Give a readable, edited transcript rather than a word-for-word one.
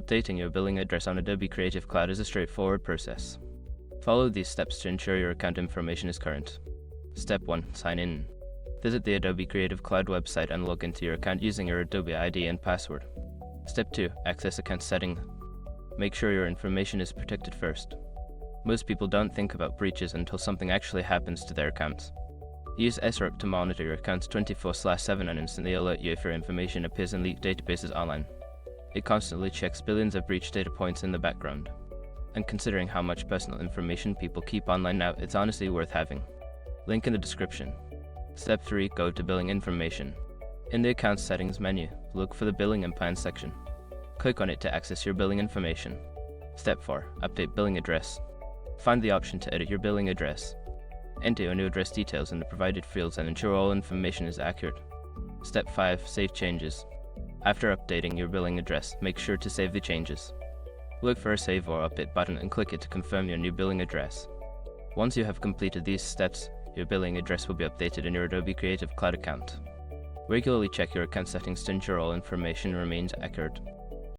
Updating your billing address on Adobe Creative Cloud is a straightforward process. Follow these steps to ensure your account information is current. Step 1. Sign in. Visit the Adobe Creative Cloud website and log into your account using your Adobe ID and password. Step 2. Access account setting. Make sure your information is protected first. Most people don't think about breaches until something actually happens to their accounts. Use SROC to monitor your accounts 24/7 and instantly alert you if your information appears in leaked databases online. It constantly checks billions of breach data points in the background. And considering how much personal information people keep online now, it's honestly worth having. Link in the description. Step 3. Go to Billing Information. In the Account Settings menu, look for the Billing and Plans section. Click on it to access your billing information. Step 4. Update billing address. Find the option to edit your billing address. Enter your new address details in the provided fields and ensure all information is accurate. Step 5. Save changes. After updating your billing address, make sure to save the changes. Look for a Save or Update button and click it to confirm your new billing address. Once you have completed these steps, your billing address will be updated in your Adobe Creative Cloud account. Regularly check your account settings to ensure all information remains accurate.